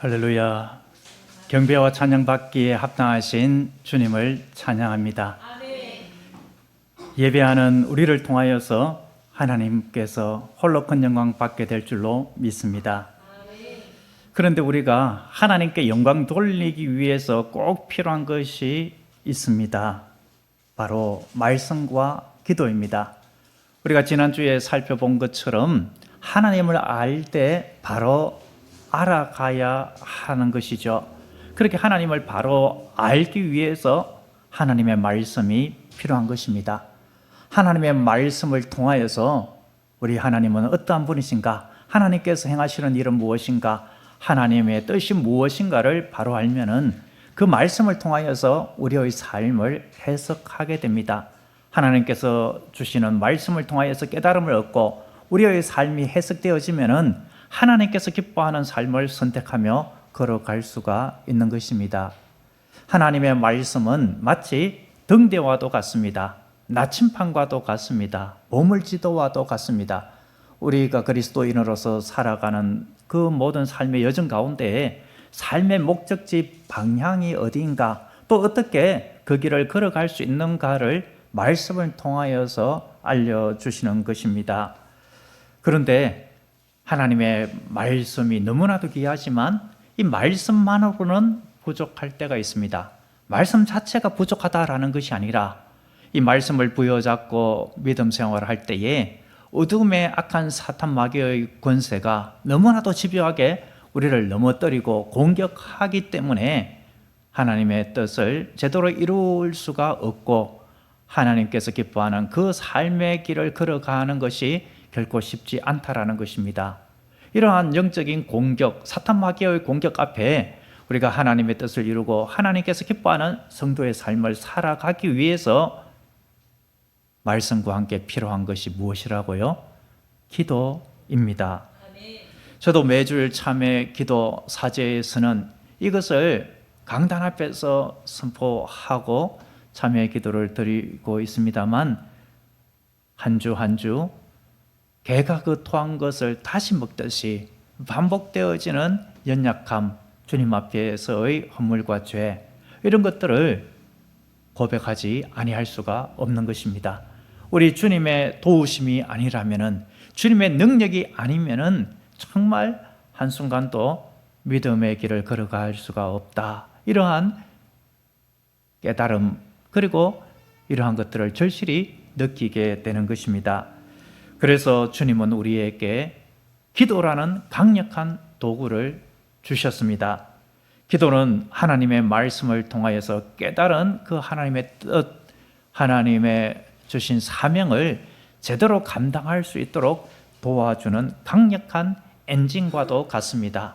할렐루야. 경배와 찬양 받기에 합당하신 주님을 찬양합니다. 예배하는 우리를 통하여서 하나님께서 홀로 큰 영광 받게 될 줄로 믿습니다. 그런데 우리가 하나님께 영광 돌리기 위해서 꼭 필요한 것이 있습니다. 바로 말씀과 기도입니다. 우리가 지난주에 살펴본 것처럼 하나님을 알 때 바로 알아가야 하는 것이죠. 그렇게 하나님을 바로 알기 위해서 하나님의 말씀이 필요한 것입니다. 하나님의 말씀을 통하여서 우리 하나님은 어떠한 분이신가, 하나님께서 행하시는 일은 무엇인가, 하나님의 뜻이 무엇인가를 바로 알면은 그 말씀을 통하여서 우리의 삶을 해석하게 됩니다. 하나님께서 주시는 말씀을 통하여서 깨달음을 얻고 우리의 삶이 해석되어지면은 하나님께서 기뻐하는 삶을 선택하며 걸어갈 수가 있는 것입니다. 하나님의 말씀은 마치 등대와도 같습니다. 나침판과도 같습니다. 보물지도와도 같습니다. 우리가 그리스도인으로서 살아가는 그 모든 삶의 여정 가운데 삶의 목적지 방향이 어디인가, 또 어떻게 그 길을 걸어갈 수 있는가를 말씀을 통하여서 알려주시는 것입니다. 그런데 하나님의 말씀이 너무나도 귀하지만 이 말씀만으로는 부족할 때가 있습니다. 말씀 자체가 부족하다라는 것이 아니라 이 말씀을 부여잡고 믿음 생활을 할 때에 어둠의 악한 사탄 마귀의 권세가 너무나도 집요하게 우리를 넘어뜨리고 공격하기 때문에 하나님의 뜻을 제대로 이룰 수가 없고 하나님께서 기뻐하는 그 삶의 길을 걸어가는 것이 결코 쉽지 않다라는 것입니다. 이러한 영적인 공격, 사탄 마귀의 공격 앞에 우리가 하나님의 뜻을 이루고 하나님께서 기뻐하는 성도의 삶을 살아가기 위해서 말씀과 함께 필요한 것이 무엇이라고요? 기도입니다. 저도 매주일 참회 기도 사제에서는 이것을 강단 앞에서 선포하고 참회 기도를 드리고 있습니다만 한 주 한 주 개가 그 토한 것을 다시 먹듯이 반복되어지는 연약함, 주님 앞에서의 허물과 죄, 이런 것들을 고백하지 아니할 수가 없는 것입니다. 우리 주님의 도우심이 아니라면은, 주님의 능력이 아니면은 정말 한순간도 믿음의 길을 걸어갈 수가 없다. 이러한 깨달음, 그리고 이러한 것들을 절실히 느끼게 되는 것입니다. 그래서 주님은 우리에게 기도라는 강력한 도구를 주셨습니다. 기도는 하나님의 말씀을 통하여서 깨달은 그 하나님의 뜻, 하나님의 주신 사명을 제대로 감당할 수 있도록 도와주는 강력한 엔진과도 같습니다.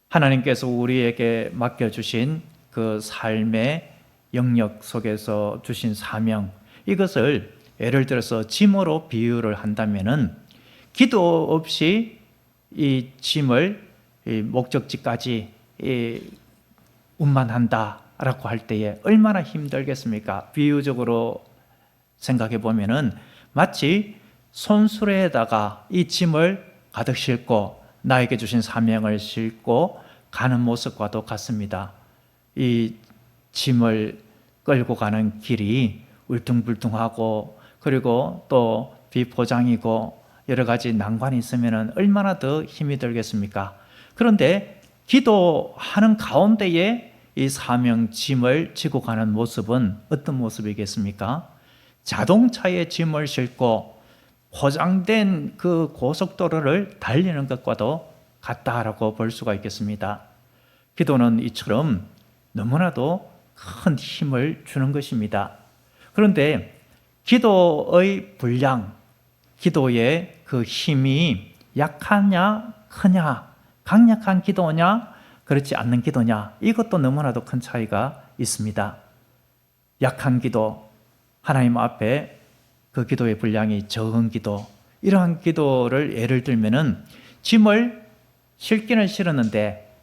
하나님께서 우리에게 맡겨주신 그 삶의 영역 속에서 주신 사명, 이것을 예를 들어서 짐으로 비유를 한다면은 기도 없이 이 짐을 목적지까지 운반한다라고 할 때에 얼마나 힘들겠습니까? 비유적으로 생각해 보면은 마치 손수레에다가 이 짐을 가득 싣고 나에게 주신 사명을 싣고 가는 모습과도 같습니다. 이 짐을 끌고 가는 길이 울퉁불퉁하고 그리고 또 비포장이고 여러 가지 난관이 있으면 얼마나 더 힘이 들겠습니까? 그런데 기도하는 가운데에 이 사명 짐을 지고 가는 모습은 어떤 모습이겠습니까? 자동차에 짐을 싣고 포장된 그 고속도로를 달리는 것과도 같다라고 볼 수가 있겠습니다. 기도는 이처럼 너무나도 큰 힘을 주는 것입니다. 그런데 기도의 분량, 기도의 그 힘이 약하냐, 크냐, 강력한 기도냐, 그렇지 않는 기도냐, 이것도 너무나도 큰 차이가 있습니다. 약한 기도, 하나님 앞에 그 기도의 분량이 적은 기도, 이러한 기도를 예를 들면은 짐을 실기는 실었는데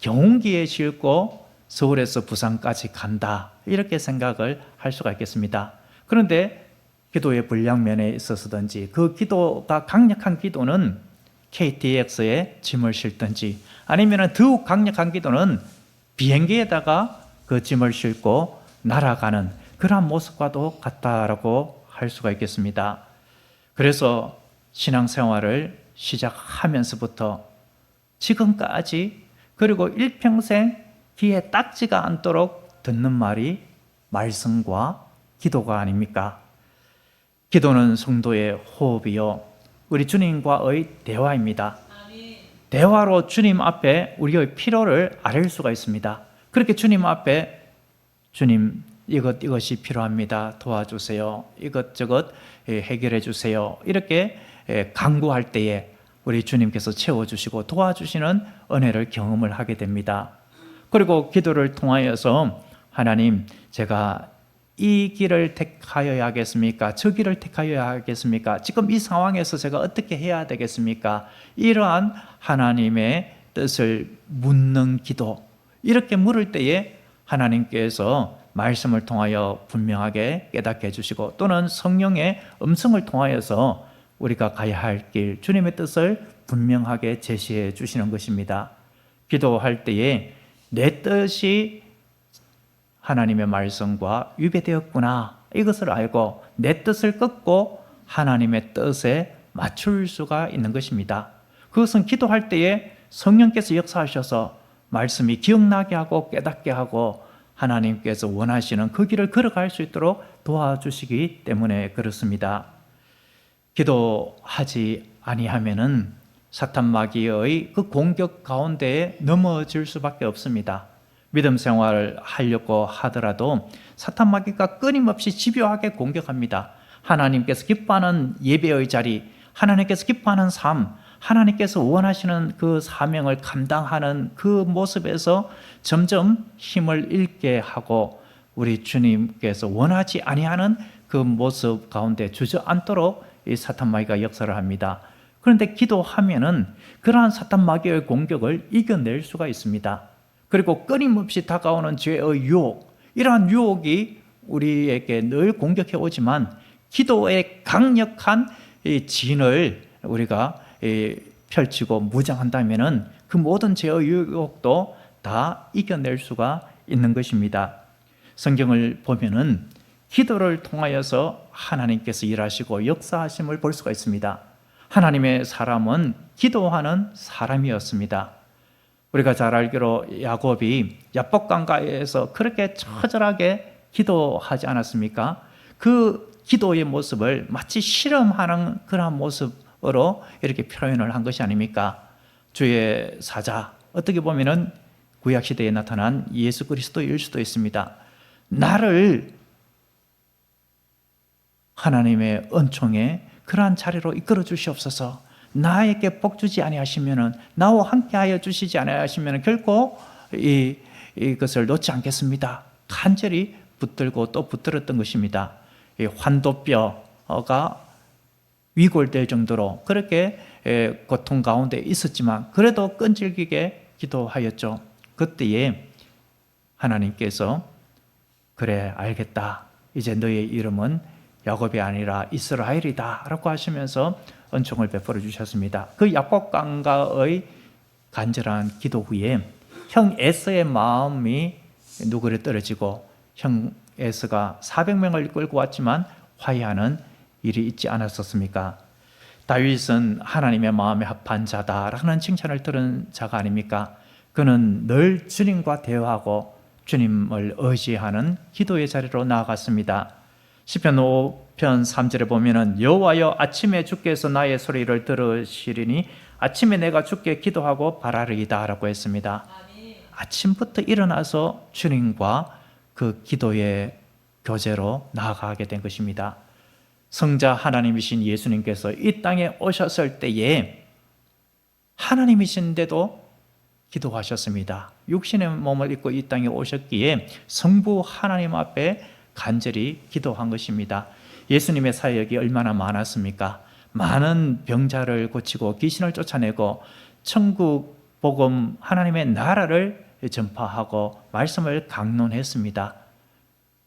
경운기에 싣고 서울에서 부산까지 간다, 이렇게 생각을 할 수가 있겠습니다. 그런데 기도의 분량 면에 있어서든지 그 기도가 강력한 기도는 KTX에 짐을 싣든지, 아니면 더욱 강력한 기도는 비행기에다가 그 짐을 싣고 날아가는 그러한 모습과도 같다라고 할 수가 있겠습니다. 그래서 신앙생활을 시작하면서부터 지금까지, 그리고 일평생 귀에 딱지가 않도록 듣는 말이 말씀과 기도가 아닙니까? 기도는 성도의 호흡이요, 우리 주님과의 대화입니다. 대화로 주님 앞에 우리의 필요를 아뢰을 수가 있습니다. 그렇게 주님 앞에, 주님 이것이 필요합니다, 도와주세요, 이것저것 해결해 주세요, 이렇게 간구할 때에 우리 주님께서 채워주시고 도와주시는 은혜를 경험을 하게 됩니다. 그리고 기도를 통하여서 하나님, 제가 이 길을 택하여야 하겠습니까? 저 길을 택하여야 하겠습니까? 지금 이 상황에서 제가 어떻게 해야 되겠습니까? 이러한 하나님의 뜻을 묻는 기도, 이렇게 물을 때에 하나님께서 말씀을 통하여 분명하게 깨닫게 해주시고, 또는 성령의 음성을 통하여서 우리가 가야 할 길, 주님의 뜻을 분명하게 제시해 주시는 것입니다. 기도할 때에 내 뜻이 하나님의 말씀과 위배되었구나, 이것을 알고 내 뜻을 꺾고 하나님의 뜻에 맞출 수가 있는 것입니다. 그것은 기도할 때에 성령께서 역사하셔서 말씀이 기억나게 하고 깨닫게 하고 하나님께서 원하시는 그 길을 걸어갈 수 있도록 도와주시기 때문에 그렇습니다. 기도하지 아니하면은 사탄 마귀의 그 공격 가운데에 넘어질 수밖에 없습니다. 믿음 생활을 하려고 하더라도 사탄 마귀가 끊임없이 집요하게 공격합니다. 하나님께서 기뻐하는 예배의 자리, 하나님께서 기뻐하는 삶, 하나님께서 원하시는 그 사명을 감당하는 그 모습에서 점점 힘을 잃게 하고 우리 주님께서 원하지 아니하는 그 모습 가운데 주저앉도록 이 사탄 마귀가 역사를 합니다. 그런데 기도하면은 그러한 사탄 마귀의 공격을 이겨낼 수가 있습니다. 그리고 끊임없이 다가오는 죄의 유혹, 이러한 유혹이 우리에게 늘 공격해 오지만 기도의 강력한 진을 우리가 펼치고 무장한다면은 그 모든 죄의 유혹도 다 이겨낼 수가 있는 것입니다. 성경을 보면은 기도를 통하여서 하나님께서 일하시고 역사하심을 볼 수가 있습니다. 하나님의 사람은 기도하는 사람이었습니다. 우리가 잘 알기로 야곱이 야복강가에서 그렇게 처절하게 기도하지 않았습니까? 그 기도의 모습을 마치 실험하는 그런 모습으로 이렇게 표현을 한 것이 아닙니까? 주의 사자, 어떻게 보면은 구약시대에 나타난 예수 그리스도일 수도 있습니다. 나를 하나님의 은총에 그러한 자리로 이끌어 주시옵소서. 나에게 복 주지 아니하시면은, 나와 함께하여 주시지 아니하시면은 결코 이것을 놓지 않겠습니다. 간절히 붙들고 또 붙들었던 것입니다. 이 환도뼈가 위골될 정도로 그렇게 고통 가운데 있었지만 그래도 끈질기게 기도하였죠. 그때에 하나님께서 그래 알겠다, 이제 너의 이름은 야곱이 아니라 이스라엘이다 라고 하시면서 은총을 베풀어 주셨습니다. 그 야복강가의 간절한 기도 후에 형 에서의 마음이 누구를 떨어지고 형 에서가 400명을 끌고 왔지만 화해하는 일이 있지 않았었습니까? 다윗은 하나님의 마음에 합한 자다라는 칭찬을 들은 자가 아닙니까? 그는 늘 주님과 대화하고 주님을 의지하는 기도의 자리로 나아갔습니다. 시편 5편 3절에 보면은 여호와여 아침에 주께서 나의 소리를 들으시리니 아침에 내가 주께 기도하고 바라리이다 라고 했습니다. 아침부터 일어나서 주님과 그 기도의 교제로 나아가게 된 것입니다. 성자 하나님이신 예수님께서 이 땅에 오셨을 때에 하나님이신데도 기도하셨습니다. 육신의 몸을 입고 이 땅에 오셨기에 성부 하나님 앞에 간절히 기도한 것입니다. 예수님의 사역이 얼마나 많았습니까? 많은 병자를 고치고 귀신을 쫓아내고 천국 복음 하나님의 나라를 전파하고 말씀을 강론했습니다.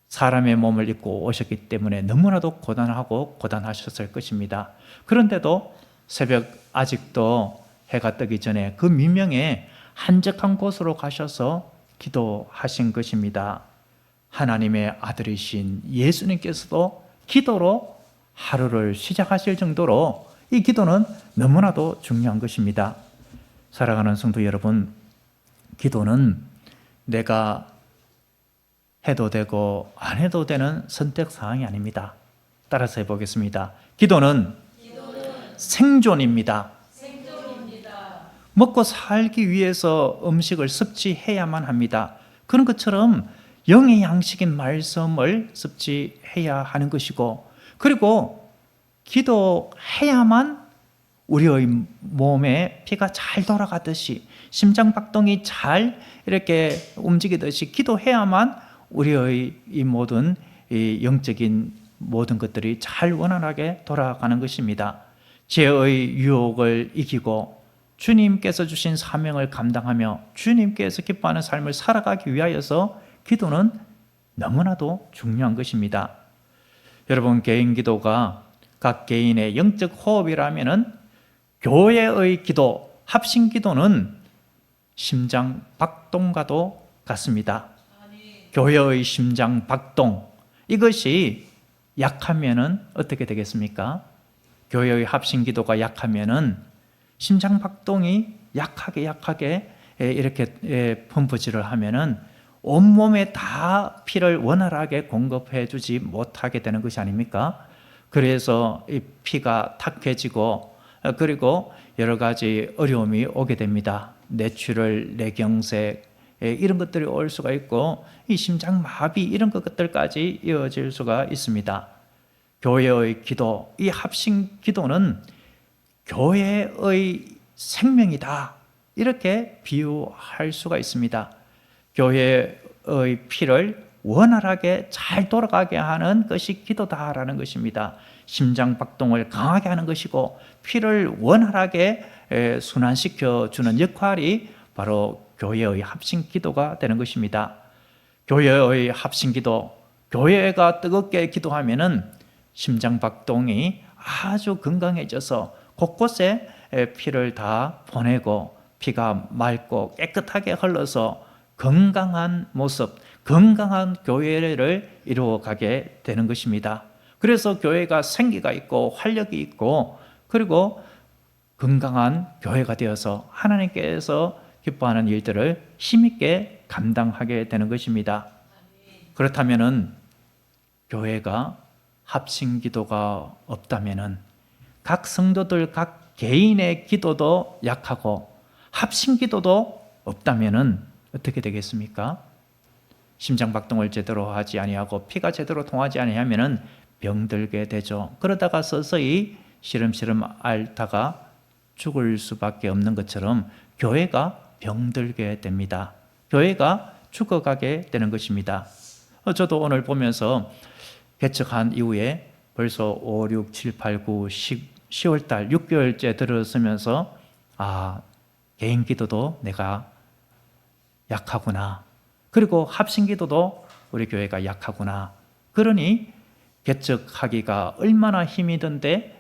사람의 몸을 입고 오셨기 때문에 너무나도 고단하고 고단하셨을 것입니다. 그런데도 새벽 아직도 해가 뜨기 전에 그 미명에 한적한 곳으로 가셔서 기도하신 것입니다. 하나님의 아들이신 예수님께서도 기도로 하루를 시작하실 정도로 이 기도는 너무나도 중요한 것입니다. 사랑하는 성도 여러분, 기도는 내가 해도 되고 안 해도 되는 선택사항이 아닙니다. 따라서 해보겠습니다. 기도는 생존입니다. 먹고 살기 위해서 음식을 섭취해야만 합니다. 그런 것처럼 영의 양식인 말씀을 섭취해야 하는 것이고, 그리고 기도해야만 우리의 몸에 피가 잘 돌아가듯이, 심장박동이 잘 이렇게 움직이듯이 기도해야만 우리의 이 모든 이 영적인 모든 것들이 잘 원활하게 돌아가는 것입니다. 죄의 유혹을 이기고 주님께서 주신 사명을 감당하며 주님께서 기뻐하는 삶을 살아가기 위하여서 기도는 너무나도 중요한 것입니다. 여러분, 개인 기도가 각 개인의 영적 호흡이라면은 교회의 기도, 합심 기도는 심장 박동과도 같습니다. 교회의 심장 박동, 이것이 약하면은 어떻게 되겠습니까? 교회의 합심 기도가 약하면은 심장 박동이 약하게 이렇게 펌프질을 하면은 온몸에 다 피를 원활하게 공급해 주지 못하게 되는 것이 아닙니까? 그래서 이 피가 탁해지고, 그리고 여러 가지 어려움이 오게 됩니다. 뇌출혈, 뇌경색, 이런 것들이 올 수가 있고, 이 심장마비 이런 것들까지 이어질 수가 있습니다. 교회의 기도, 이 합심 기도는 교회의 생명이다, 이렇게 비유할 수가 있습니다. 교회의 피를 원활하게 잘 돌아가게 하는 것이 기도다라는 것입니다. 심장 박동을 강하게 하는 것이고 피를 원활하게 순환시켜 주는 역할이 바로 교회의 합심 기도가 되는 것입니다. 교회의 합심 기도, 교회가 뜨겁게 기도하면은 심장 박동이 아주 건강해져서 곳곳에 피를 다 보내고 피가 맑고 깨끗하게 흘러서 건강한 모습, 건강한 교회를 이루어가게 되는 것입니다. 그래서 교회가 생기가 있고 활력이 있고, 그리고 건강한 교회가 되어서 하나님께서 기뻐하는 일들을 힘있게 감당하게 되는 것입니다. 그렇다면은 교회가 합심 기도가 없다면은 각 성도들 각 개인의 기도도 약하고 합심 기도도 없다면은 어떻게 되겠습니까? 심장 박동을 제대로 하지 아니하고 피가 제대로 통하지 아니하면은 병들게 되죠. 그러다가 서서히 시름시름 앓다가 죽을 수밖에 없는 것처럼 교회가 병들게 됩니다. 교회가 죽어가게 되는 것입니다. 저도 오늘 보면서 개척한 이후에 벌써 5, 6, 7, 8, 9, 10월 달 6개월째 들어서면서 개인 기도도 내가 약하구나. 그리고 합심 기도도 우리 교회가 약하구나. 그러니 개척하기가 얼마나 힘이 든데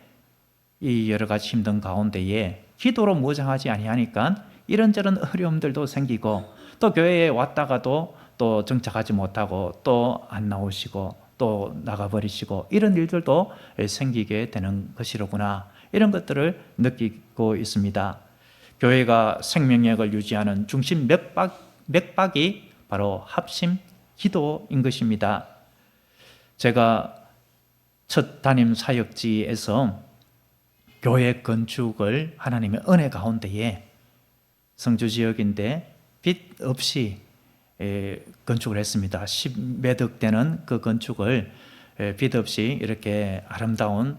이 여러 가지 힘든 가운데에 기도로 무장하지 아니하니까 이런저런 어려움들도 생기고, 또 교회에 왔다가도 또 정착하지 못하고 또 안 나오시고 또 나가버리시고 이런 일들도 생기게 되는 것이로구나. 이런 것들을 느끼고 있습니다. 교회가 생명력을 유지하는 중심 맥박이 바로 합심 기도인 것입니다. 제가 첫 담임 사역지에서 교회 건축을 하나님의 은혜 가운데에 성주 지역인데 빚 없이 건축을 했습니다. 10매덕 되는 그 건축을 빚 없이 이렇게 아름다운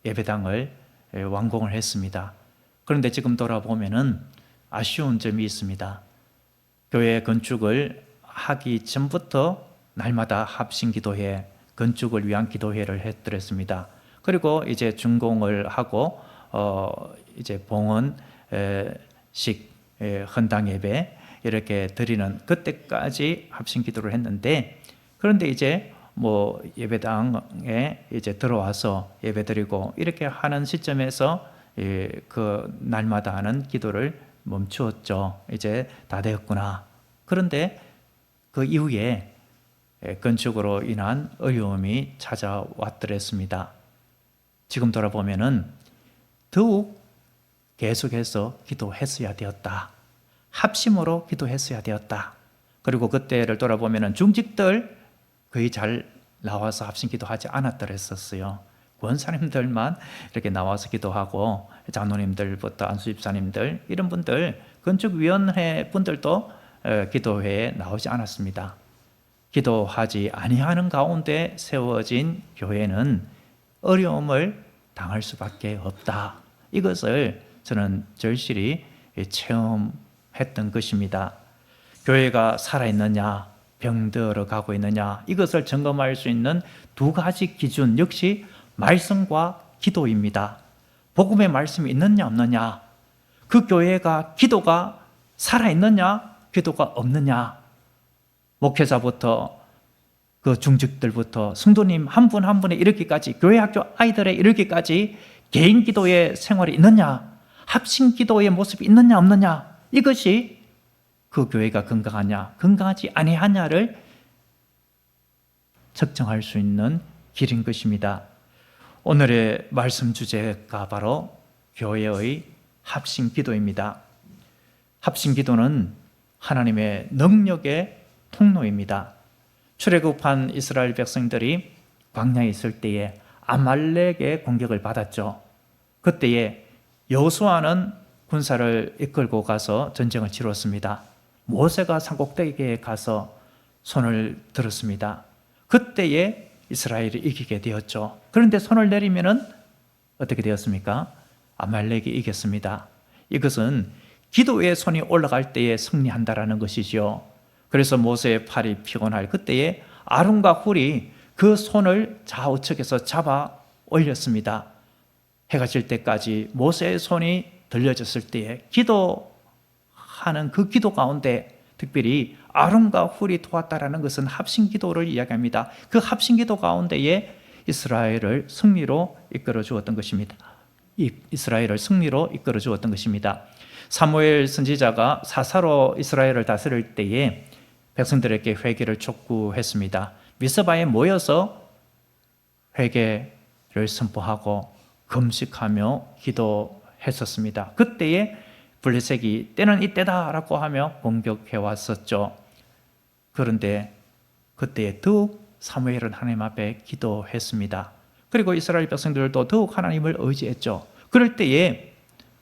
예배당을 완공을 했습니다. 그런데 지금 돌아보면은 아쉬운 점이 있습니다. 교회 건축을 하기 전부터 날마다 합심 기도회, 건축을 위한 기도회를 해드렸습니다. 그리고 이제 준공을 하고 이제 봉헌식 헌당 예배 이렇게 드리는 그때까지 합심 기도를 했는데, 그런데 이제 예배당에 이제 들어와서 예배 드리고 이렇게 하는 시점에서 그 날마다 하는 기도를 멈추었죠. 이제 다 되었구나. 그런데 그 이후에 건축으로 인한 어려움이 찾아왔더랬습니다. 지금 돌아보면은 더욱 계속해서 기도했어야 되었다. 합심으로 기도했어야 되었다. 그리고 그때를 돌아보면은 중직들 거의 잘 나와서 합심 기도하지 않았더랬었어요. 권사님들만 이렇게 나와서 기도하고 장로님들부터 안수집사님들 이런 분들 건축위원회 분들도 기도회에 나오지 않았습니다. 기도하지 아니하는 가운데 세워진 교회는 어려움을 당할 수밖에 없다. 이것을 저는 절실히 체험했던 것입니다. 교회가 살아있느냐, 병들어 가고 있느냐, 이것을 점검할 수 있는 두 가지 기준 역시 말씀과 기도입니다. 복음의 말씀이 있느냐 없느냐, 그 교회가 기도가 살아있느냐 기도가 없느냐, 목회자부터 그 중직들부터 성도님 한 분 한 분에 이르기까지, 교회 학교 아이들에 이르기까지 개인 기도의 생활이 있느냐, 합심 기도의 모습이 있느냐 없느냐, 이것이 그 교회가 건강하냐 건강하지 아니하냐를 측정할 수 있는 길인 것입니다. 오늘의 말씀 주제가 바로 교회의 합심 기도입니다. 합심 기도는 하나님의 능력의 통로입니다. 출애굽한 이스라엘 백성들이 광야에 있을 때에 아말렉의 공격을 받았죠. 그때에 여호수아는 군사를 이끌고 가서 전쟁을 치렀습니다. 모세가 산꼭대기에 가서 손을 들었습니다. 그때에 이스라엘이 이기게 되었죠. 그런데 손을 내리면은 어떻게 되었습니까? 아말렉이 이겼습니다. 이것은 기도의 손이 올라갈 때에 승리한다라는 것이죠. 그래서 모세의 팔이 피곤할 그때에 아론과 훌이 그 손을 좌우측에서 잡아 올렸습니다. 해가 질 때까지 모세의 손이 들려졌을 때에 기도하는 그 기도 가운데 특별히 아론과 훌이 도왔다라는 것은 합심 기도를 이야기합니다. 그 합심 기도 가운데에 이스라엘을 승리로 이끌어 주었던 것입니다. 이스라엘을 승리로 이끌어 주었던 것입니다. 사무엘 선지자가 사사로 이스라엘을 다스릴 때에 백성들에게 회개를 촉구했습니다. 미스바에 모여서 회개를 선포하고 금식하며 기도했었습니다. 그때에 블레셋이 때는 이때다라고 하며 공격해 왔었죠. 그런데 그때에 더욱 사무엘은 하나님 앞에 기도했습니다. 그리고 이스라엘 백성들도 더욱 하나님을 의지했죠. 그럴 때에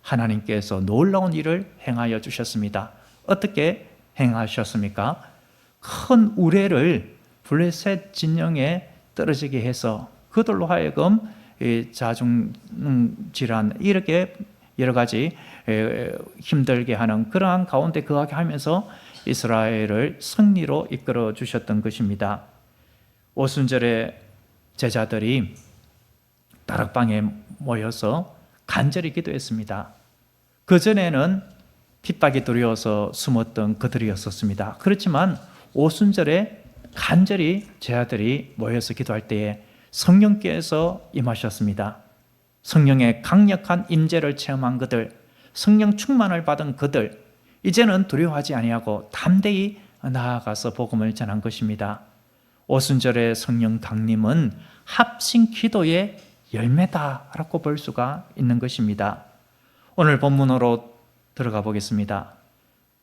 하나님께서 놀라운 일을 행하여 주셨습니다. 어떻게 행하셨습니까? 큰 우레를 블레셋 진영에 떨어지게 해서 그들로 하여금 자중질환 이렇게 여러 가지 힘들게 하는 그러한 가운데 거하게 하면서 이스라엘을 승리로 이끌어 주셨던 것입니다. 오순절에 제자들이 다락방에 모여서 간절히 기도했습니다. 그전에는 핍박이 두려워서 숨었던 그들이었었습니다. 그렇지만 오순절에 간절히 제자들이 모여서 기도할 때에 성령께서 임하셨습니다. 성령의 강력한 임재를 체험한 그들, 성령 충만을 받은 그들, 이제는 두려워하지 아니하고 담대히 나아가서 복음을 전한 것입니다. 오순절의 성령 강림은 합심 기도의 열매다라고 볼 수가 있는 것입니다. 오늘 본문으로 들어가 보겠습니다.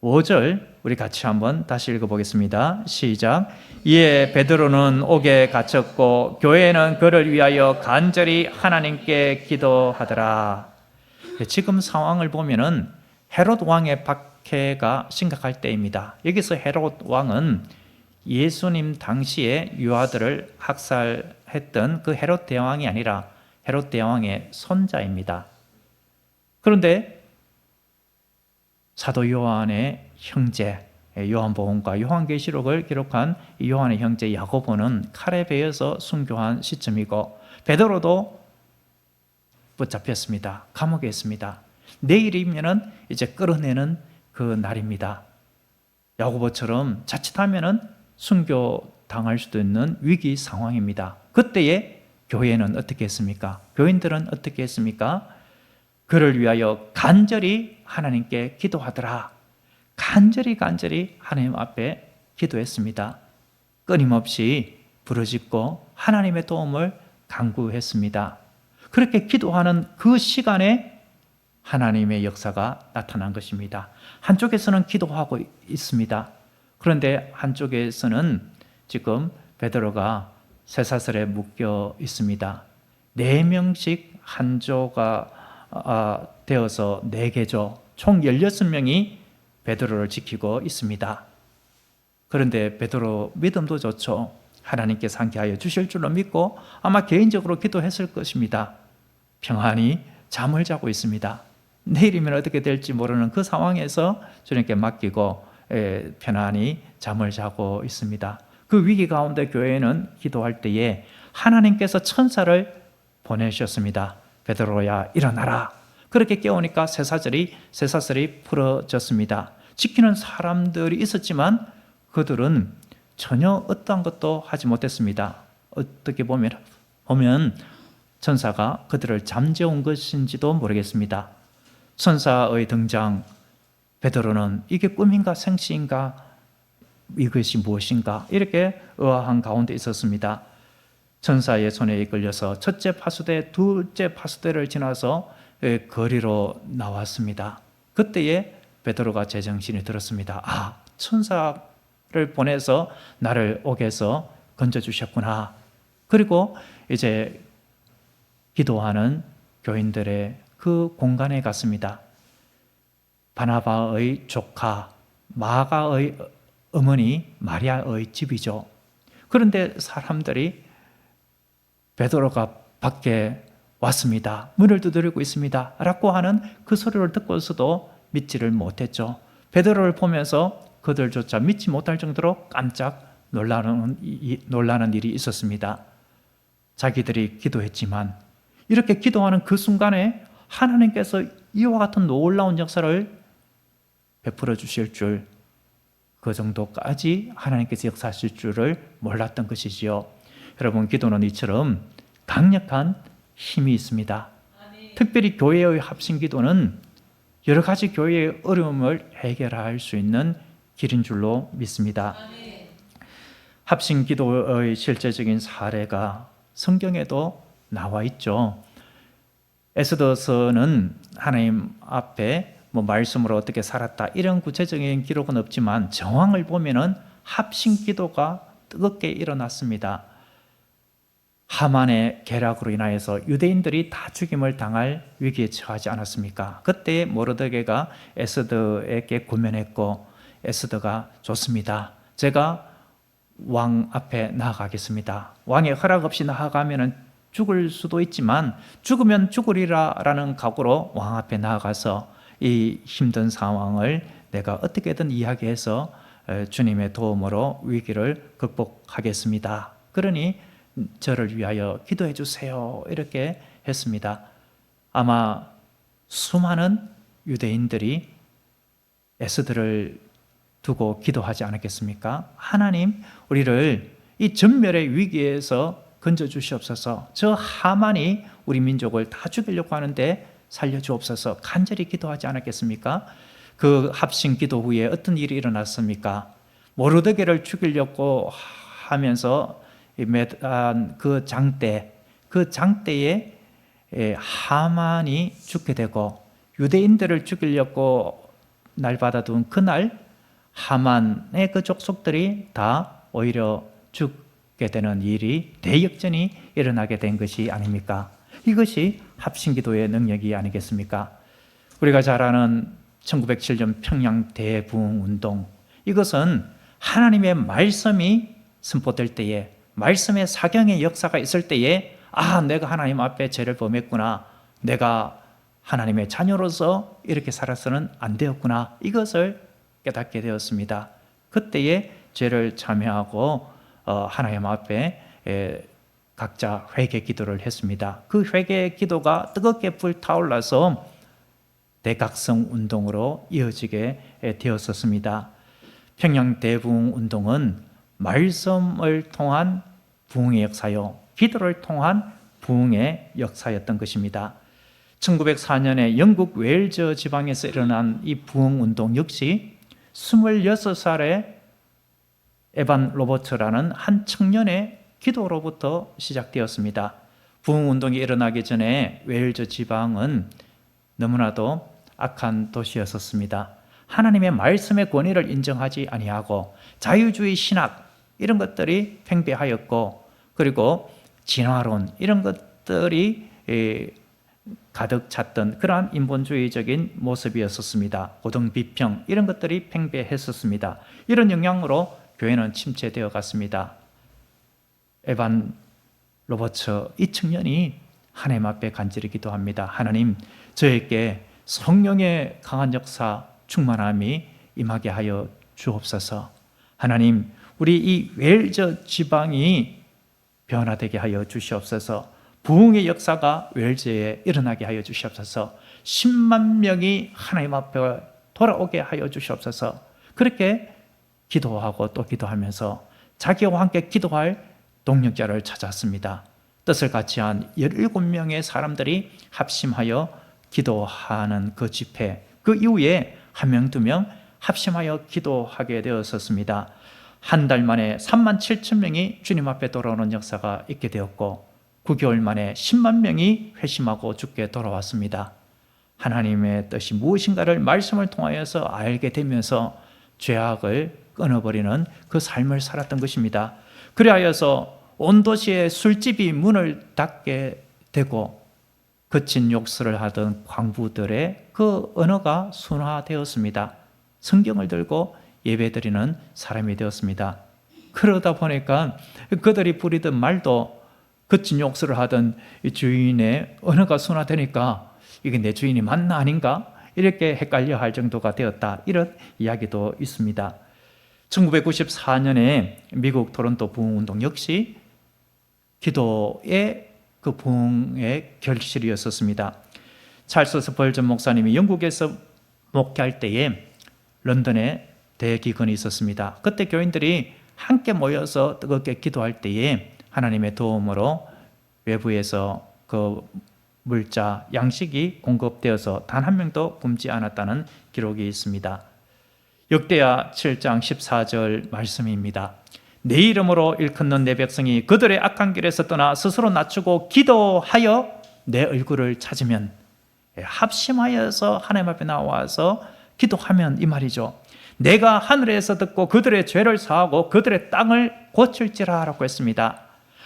5절 우리 같이 한번 다시 읽어보겠습니다. 시작. 이에 베드로는 옥에 갇혔고 교회는 그를 위하여 간절히 하나님께 기도하더라. 지금 상황을 보면은 헤롯 왕의 박해가 심각할 때입니다. 여기서 헤롯 왕은 예수님 당시에 유아들을 학살했던 그 헤롯 대왕이 아니라 헤롯 대왕의 손자입니다. 그런데 사도 요한의 형제 요한복음과 요한계시록을 기록한 요한의 형제 야고보는 칼에 베여서 순교한 시점이고 베드로도 붙잡혔습니다. 감옥에 있습니다. 내일이면은 이제 끌어내는 그 날입니다. 야고보처럼 자칫하면은 순교 당할 수도 있는 위기 상황입니다. 그때에 교회는 어떻게 했습니까? 교인들은 어떻게 했습니까? 그를 위하여 간절히 하나님께 기도하더라. 간절히 하나님 앞에 기도했습니다. 끊임없이 부르짖고 하나님의 도움을 간구했습니다. 그렇게 기도하는 그 시간에 하나님의 역사가 나타난 것입니다. 한쪽에서는 기도하고 있습니다. 그런데 한쪽에서는 지금 베드로가 쇠사슬에 묶여 있습니다. 4명씩 한 조가 되어서 4개조, 총 16명이 베드로를 지키고 있습니다. 그런데 베드로 믿음도 좋죠. 하나님께 상기하여 주실 줄로 믿고 아마 개인적으로 기도했을 것입니다. 평안히 잠을 자고 있습니다. 내일이면 어떻게 될지 모르는 그 상황에서 주님께 맡기고 편안히 잠을 자고 있습니다. 그 위기 가운데 교회는 기도할 때에 하나님께서 천사를 보내셨습니다. 베드로야 일어나라. 그렇게 깨우니까 쇠사슬이 풀어졌습니다. 지키는 사람들이 있었지만 그들은 전혀 어떠한 것도 하지 못했습니다. 어떻게 보면 천사가 그들을 잠재운 것인지도 모르겠습니다. 천사의 등장, 베드로는 이게 꿈인가 생시인가, 이것이 무엇인가 이렇게 의아한 가운데 있었습니다. 천사의 손에 이끌려서 첫째 파수대, 둘째 파수대를 지나서 거리로 나왔습니다. 그때에 베드로가 제정신이 들었습니다. 천사를 보내서 나를 옥에서 건져주셨구나. 그리고 이제 기도하는 교인들의 그 공간에 갔습니다. 바나바의 조카 마가의 어머니 마리아의 집이죠. 그런데 사람들이 베드로가 밖에 왔습니다. 문을 두드리고 있습니다. 라고 하는 그 소리를 듣고서도 믿지를 못했죠. 베드로를 보면서 그들조차 믿지 못할 정도로 깜짝 놀라는 일이 있었습니다. 자기들이 기도했지만 이렇게 기도하는 그 순간에 하나님께서 이와 같은 놀라운 역사를 베풀어 주실 줄, 그 정도까지 하나님께서 역사하실 줄을 몰랐던 것이지요. 여러분, 기도는 이처럼 강력한 힘이 있습니다. 특별히 교회의 합심 기도는 여러 가지 교회의 어려움을 해결할 수 있는 길인 줄로 믿습니다. 합심 기도의 실제적인 사례가 성경에도 나와 있죠. 에스더서는 하나님 앞에 말씀으로 어떻게 살았다 이런 구체적인 기록은 없지만 정황을 보면은 합심 기도가 뜨겁게 일어났습니다. 하만의 계략으로 인하여서 유대인들이 다 죽임을 당할 위기에 처하지 않았습니까? 그때 모르드게가 에스더에게 고면했고 에스더가 좋습니다. 제가 왕 앞에 나아가겠습니다. 왕의 허락 없이 나아가면 죽을 수도 있지만 죽으면 죽으리라라는 각오로 왕 앞에 나아가서 이 힘든 상황을 내가 어떻게든 이야기해서 주님의 도움으로 위기를 극복하겠습니다. 그러니 저를 위하여 기도해 주세요. 이렇게 했습니다. 아마 수많은 유대인들이 에스더를 두고 기도하지 않았겠습니까? 하나님, 우리를 이 전멸의 위기에서 건져주시옵소서. 저 하만이 우리 민족을 다 죽이려고 하는데 살려주옵소서. 간절히 기도하지 않았겠습니까? 그 합심 기도 후에 어떤 일이 일어났습니까? 모르드게를 죽이려고 하면서 그 장대에 하만이 죽게 되고 유대인들을 죽이려고 날받아둔 그날 하만의 그 족속들이 다 오히려 죽게 되는 일이 대역전이 일어나게 된 것이 아닙니까? 이것이 합심기도의 능력이 아니겠습니까? 우리가 잘 아는 1907년 평양 대부흥운동, 이것은 하나님의 말씀이 선포될 때에, 말씀의 사경의 역사가 있을 때에 내가 하나님 앞에 죄를 범했구나, 내가 하나님의 자녀로서 이렇게 살아서는 안 되었구나, 이것을 깨닫게 되었습니다. 그때에 죄를 참회하고 하나님 앞에 각자 회개 기도를 했습니다. 그 회개 기도가 뜨겁게 불타올라서 대각성 운동으로 이어지게 되었었습니다. 평양 대부흥 운동은 말씀을 통한 부흥의 역사요, 기도를 통한 부흥의 역사였던 것입니다. 1904년에 영국 웨일즈 지방에서 일어난 이 부흥운동 역시 26살의 에반 로버트라는 한 청년의 기도로부터 시작되었습니다. 부흥운동이 일어나기 전에 웨일즈 지방은 너무나도 악한 도시였었습니다. 하나님의 말씀의 권위를 인정하지 아니하고 자유주의 신학 이런 것들이 팽배하였고, 그리고 진화론 이런 것들이 가득 찼던 그러한 인본주의적인 모습이었었습니다. 고등비평 이런 것들이 팽배했었습니다. 이런 영향으로 교회는 침체되어 갔습니다. 에반 로버츠 이 청년이 하나님 앞에 간절히 기도합니다. 하나님, 저에게 성령의 강한 역사 충만함이 임하게 하여 주옵소서. 하나님, 우리 이 웨일즈 지방이 변화되게 하여 주시옵소서. 부흥의 역사가 웨일즈에 일어나게 하여 주시옵소서. 10만 명이 하나님 앞에 돌아오게 하여 주시옵소서. 그렇게 기도하고 또 기도하면서 자기와 함께 기도할 동력자를 찾았습니다. 뜻을 같이 한 17명의 사람들이 합심하여 기도하는 그 집회, 그 이후에 1명, 2명 합심하여 기도하게 되었었습니다. 한 달 만에 3만 7천 명이 주님 앞에 돌아오는 역사가 있게 되었고, 9개월 만에 10만 명이 회심하고 주께 돌아왔습니다. 하나님의 뜻이 무엇인가를 말씀을 통하여서 알게 되면서 죄악을 끊어버리는 그 삶을 살았던 것입니다. 그리하여서 온 도시의 술집이 문을 닫게 되고 거친 욕설을 하던 광부들의 그 언어가 순화되었습니다. 성경을 들고 예배드리는 사람이 되었습니다. 그러다 보니까 그들이 부리던 말도 거친 욕설을 하던 주인의 언어가 순화되니까 이게 내 주인이 맞나 아닌가 이렇게 헷갈려 할 정도가 되었다, 이런 이야기도 있습니다. 1994년에 미국 토론토 부흥운동 역시 기도의 그 부흥의 결실이었습니다. 찰스 스펄전 목사님이 영국에서 목회할 때에 런던에 대기근이 있었습니다. 그때 교인들이 함께 모여서 뜨겁게 기도할 때에 하나님의 도움으로 외부에서 그 물자, 양식이 공급되어서 단 한 명도 굶지 않았다는 기록이 있습니다. 역대하 7장 14절 말씀입니다. 내 이름으로 일컫는 내 백성이 그들의 악한 길에서 떠나 스스로 낮추고 기도하여 내 얼굴을 찾으면, 합심하여서 하나님 앞에 나와서 기도하면 이 말이죠. 내가 하늘에서 듣고 그들의 죄를 사하고 그들의 땅을 고칠지라 라고 했습니다.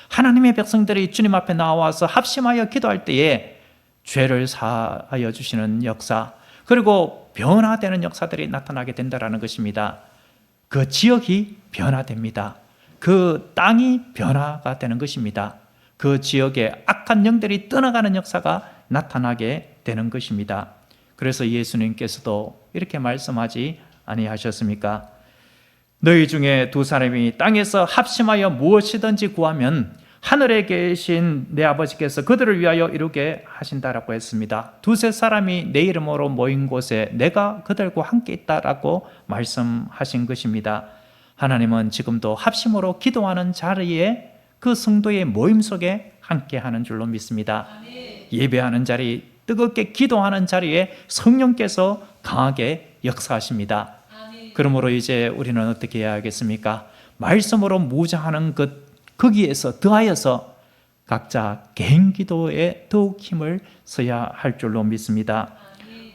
하나님의 백성들이 주님 앞에 나와서 합심하여 기도할 때에 죄를 사하여 주시는 역사, 그리고 변화되는 역사들이 나타나게 된다는 것입니다. 그 지역이 변화됩니다. 그 땅이 변화가 되는 것입니다. 그 지역에 악한 영들이 떠나가는 역사가 나타나게 되는 것입니다. 그래서 예수님께서도 이렇게 말씀하지 아니하셨습니까? 너희 중에 두 사람이 땅에서 합심하여 무엇이든지 구하면 하늘에 계신 내 아버지께서 그들을 위하여 이루게 하신다라고 했습니다. 두세 사람이 내 이름으로 모인 곳에 내가 그들과 함께 있다라고 말씀하신 것입니다. 하나님은 지금도 합심으로 기도하는 자리에 그 성도의 모임 속에 함께하는 줄로 믿습니다. 예배하는 자리, 뜨겁게 기도하는 자리에 성령께서 강하게 역사하십니다. 그러므로 이제 우리는 어떻게 해야 하겠습니까? 말씀으로 무장하는 것, 거기에서 더하여서 각자 개인 기도에 더욱 힘을 써야 할 줄로 믿습니다.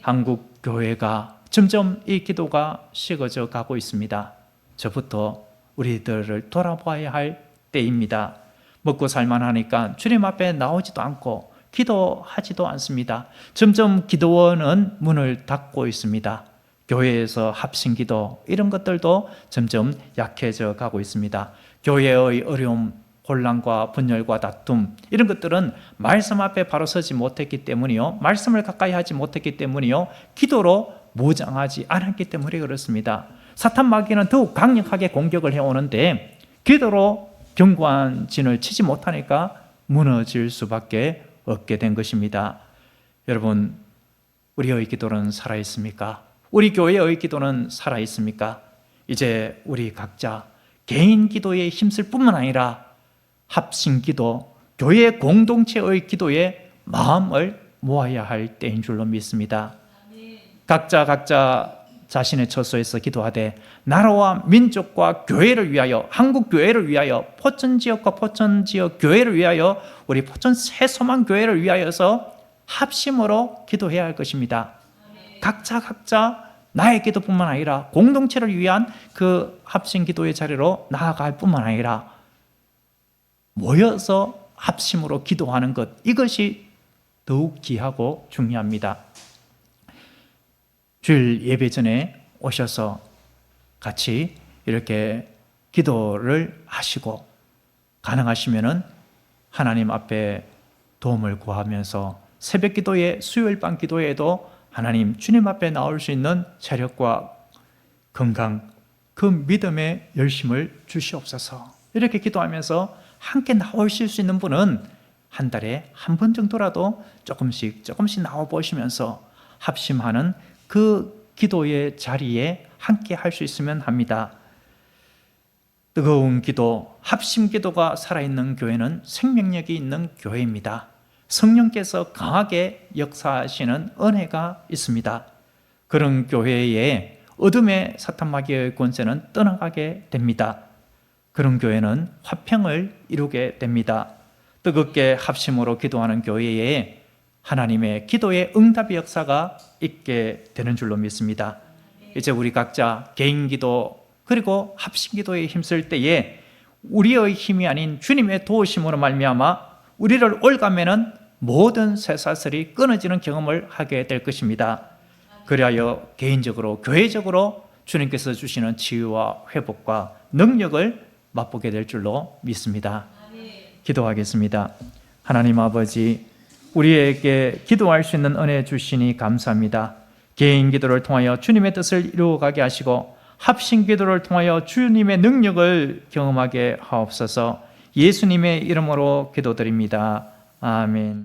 한국 교회가 점점 이 기도가 식어져 가고 있습니다. 저부터 우리들을 돌아봐야 할 때입니다. 먹고 살만하니까 주님 앞에 나오지도 않고 기도하지도 않습니다. 점점 기도원은 문을 닫고 있습니다. 교회에서 합심기도 이런 것들도 점점 약해져 가고 있습니다. 교회의 어려움, 혼란과 분열과 다툼 이런 것들은 말씀 앞에 바로 서지 못했기 때문이요, 말씀을 가까이 하지 못했기 때문이요, 기도로 무장하지 않았기 때문에 그렇습니다. 사탄 마귀는 더욱 강력하게 공격을 해오는데 기도로 견고한 진을 치지 못하니까 무너질 수밖에 없게 된 것입니다. 여러분, 우리의 기도는 살아있습니까? 우리 교회의 기도는 살아있습니까? 이제 우리 각자 개인 기도에 힘쓸 뿐만 아니라 합심 기도, 교회 공동체의 기도에 마음을 모아야 할 때인 줄로 믿습니다. 각자 자신의 처소에서 기도하되 나라와 민족과 교회를 위하여, 한국 교회를 위하여, 포천 지역과 포천 지역 교회를 위하여, 우리 포천 새소망 교회를 위하여서 합심으로 기도해야 할 것입니다. 각자 나의 기도뿐만 아니라 공동체를 위한 그 합심 기도의 자리로 나아갈 뿐만 아니라 모여서 합심으로 기도하는 것, 이것이 더욱 귀하고 중요합니다. 주일 예배 전에 오셔서 같이 이렇게 기도를 하시고, 가능하시면은 하나님 앞에 도움을 구하면서 새벽 기도에, 수요일 밤 기도에도 하나님 주님 앞에 나올 수 있는 체력과 건강, 그 믿음의 열심을 주시옵소서. 이렇게 기도하면서 함께 나오실 수 있는 분은 한 달에 한 번 정도라도 조금씩 나와 보시면서 합심하는 그 기도의 자리에 함께 할 수 있으면 합니다. 뜨거운 기도, 합심 기도가 살아있는 교회는 생명력이 있는 교회입니다. 성령께서 강하게 역사하시는 은혜가 있습니다. 그런 교회에 어둠의 사탄 마귀의 권세는 떠나가게 됩니다. 그런 교회는 화평을 이루게 됩니다. 뜨겁게 합심으로 기도하는 교회에 하나님의 기도의 응답의 역사가 있게 되는 줄로 믿습니다. 이제 우리 각자 개인 기도 그리고 합심 기도에 힘쓸 때에 우리의 힘이 아닌 주님의 도우심으로 말미암아 우리를 올가매는 모든 쇠사슬이 끊어지는 경험을 하게 될 것입니다. 그리하여 개인적으로, 교회적으로 주님께서 주시는 치유와 회복과 능력을 맛보게 될 줄로 믿습니다. 기도하겠습니다. 하나님 아버지, 우리에게 기도할 수 있는 은혜 주시니 감사합니다. 개인 기도를 통하여 주님의 뜻을 이루어가게 하시고 합심 기도를 통하여 주님의 능력을 경험하게 하옵소서. 예수님의 이름으로 기도드립니다. 아멘.